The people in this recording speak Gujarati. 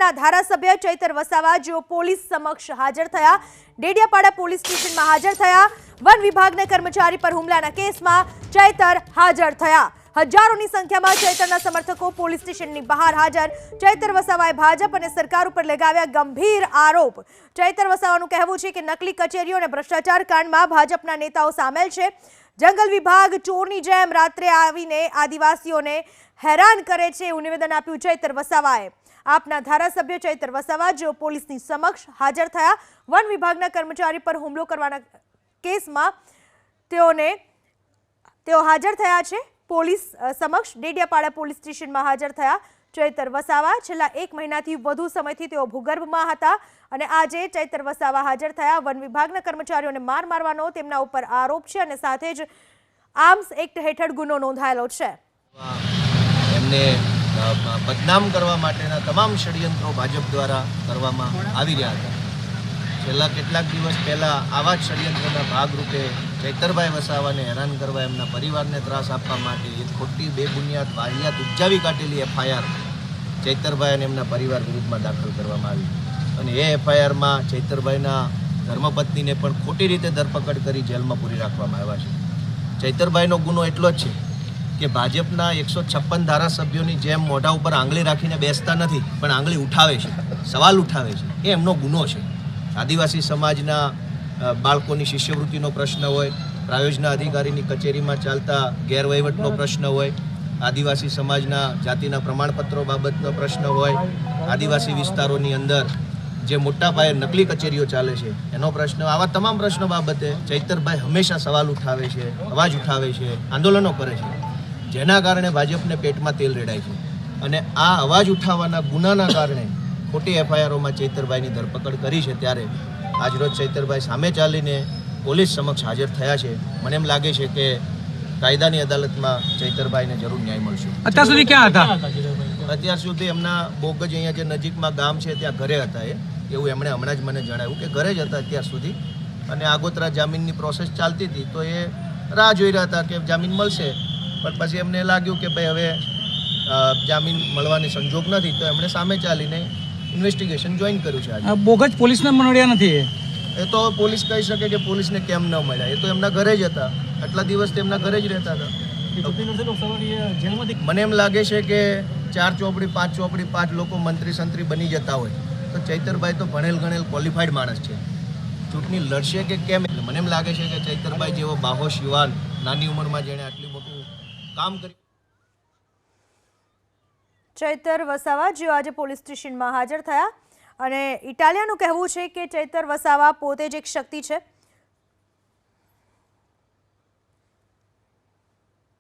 આપના ધારાસભ્ય ચૈતર વસાવા જેઓ પોલીસ સમક્ષ હાજર થયા, ડેડિયાપાડા પોલીસ સ્ટેશનમાં હાજર થયા। વન વિભાગના કર્મચારી પર હુમલાના કેસમાં ચૈતર હાજર થયા। હજારોની સંખ્યામાં ચૈતરના સમર્થકો પોલીસ સ્ટેશનની બહાર હાજર। ચૈતર વસાવાએ ભાજપ અને સરકાર ઉપર લગાવ્યા ગંભીર આરોપ। ચૈતર વસાવાનું કહેવું છે કે નકલી કચેરીઓ અને ભ્રષ્ટાચાર કાંડમાં ભાજપના નેતાઓ સામેલ છે। જંગલ વિભાગ ચોરની જેમ રાત્રે આવીને આદિવાસીઓને હેરાન કરે છે એવું નિવેદન આપ્યું ચૈતર વસાવાએ। આપના ધારાસભ્ય ચૈતર વસાવા જેઓ પોલીસની સમક્ષ હાજર થયા, વન વિભાગના કર્મચારી પર હુમલો કરવાના કેસમાં તેઓ હાજર થયા છે। પોલીસ સમક્ષ ડેડિયાપાડા પોલીસ સ્ટેશનમાં હાજર થયા ચૈતર વસાવા। છેલ્લા 1 મહિનાથી વધુ સમયથી તેઓ ભૂગર્ભમાં હતા અને આજે ચૈતર વસાવા હાજર થયા। વન વિભાગના કર્મચારીઓને માર મારવાનો તેમના ઉપર આરોપ છે અને સાથે જ આર્મ્સ એક્ટ હેઠળ ગુનો નોંધાયેલો છે। એમને બદનામ કરવા માટેના તમામ ષડયંત્રો ભાજપ દ્વારા કરવામાં આવી રહ્યા હતા। છેલ્લા કેટલાક દિવસ પહેલાં આવા જ ષડયંત્રના ભાગરૂપે ચૈતરભાઈ વસાવાને હેરાન કરવા, એમના પરિવારને ત્રાસ આપવા માટે એક ખોટી બેબુનિયાદ વાહિયાત ઉપજાવી કાઢેલી FIR ચૈતરભાઈ અને એમના પરિવાર વિરુદ્ધમાં દાખલ કરવામાં આવી અને એ FIRમાં ચૈતરભાઈના ધર્મપત્નીને પણ ખોટી રીતે ધરપકડ કરી જેલમાં પૂરી રાખવામાં આવ્યા છે। ચૈતરભાઈનો ગુનો એટલો જ છે કે ભાજપના 156 ધારાસભ્યોની જેમ મોઢા ઉપર આંગળી રાખીને બેસતા નથી, પણ આંગળી ઉઠાવે છે, સવાલ ઉઠાવે છે, એ એમનો ગુનો છે। આદિવાસી સમાજના બાળકોની શિષ્યવૃત્તિનો પ્રશ્ન હોય, પ્રાયોજના અધિકારીની કચેરીમાં ચાલતા ગેરવહીવટનો પ્રશ્ન હોય, આદિવાસી સમાજના જાતિના પ્રમાણપત્રો બાબતનો પ્રશ્ન હોય, આદિવાસી વિસ્તારોની અંદર જે મોટા પાયે નકલી કચેરીઓ ચાલે છે એનો પ્રશ્ન, આવા તમામ પ્રશ્નો બાબતે ચૈતરભાઈ હંમેશા સવાલ ઉઠાવે છે, અવાજ ઉઠાવે છે, આંદોલનો કરે છે, જેના કારણે ભાજપને પેટમાં તેલ રેડાય છે અને આ અવાજ ઉઠાવવાના ગુનાના કારણે ખોટી FIRઓમાં ચૈતરભાઈની ધરપકડ કરી છે। ત્યારે આજરોજ ચૈતરભાઈ સામે ચાલીને પોલીસ સમક્ષ હાજર થયા છે। મને એમ લાગે છે કે કાયદાની અદાલતમાં ચૈતરભાઈને જરૂર ન્યાય મળશે। અત્યાર સુધી ક્યાં હતા? અત્યાર સુધી એમના બોગજ અહીંયા જે નજીકમાં ગામ છે ત્યાં ઘરે હતા એવું એમણે હમણાં જ મને જણાવ્યું કે ઘરે જ હતા અત્યાર સુધી અને આગોતરા જામીનની પ્રોસેસ ચાલતી હતી તો એ રાહ જોઈ રહ્યા હતા કે જામીન મળશે, પણ પછી એમને લાગ્યું કે ભાઈ હવે જામીન મળવાની સંજોગ નથી તો એમણે સામે ચાલીને ઇન્વેસ્ટિગેશન જોઈન કર્યું છે। આજે બોગજ પોલીસને મળ્યા નથી? એ તો પોલીસ કહી શકે કે પોલીસને કેમ ન મળ્યા, એ તો એમના ઘરે જ હતા, આટલા દિવસ તેમના ઘરે જ રહેતા હતા। મને એમ લાગે છે કે 4 ચોપડી 5 ચોપડી 5 લોકો મંત્રી સંત્રી બની જતા હોય તો ચૈતરભાઈ તો ભણેલ ગણેલ ક્વોલિફાઈડ માણસ છે, ચૂંટણી લડશે કે કેમ? મને એમ લાગે છે કે ચૈતરભાઈ જેવો બાહોશ યુવાન નાની ઉંમરમાં જેણે આટલું મોટું કામ કર્યું। ચૈતર વસાવા જેઓ આજે પોલીસ સ્ટેશનમાં હાજર થયા અને ઇટાલિયાનું કહેવું છે કે ચૈતર વસાવા પોતે જ એક શક્તિ છે।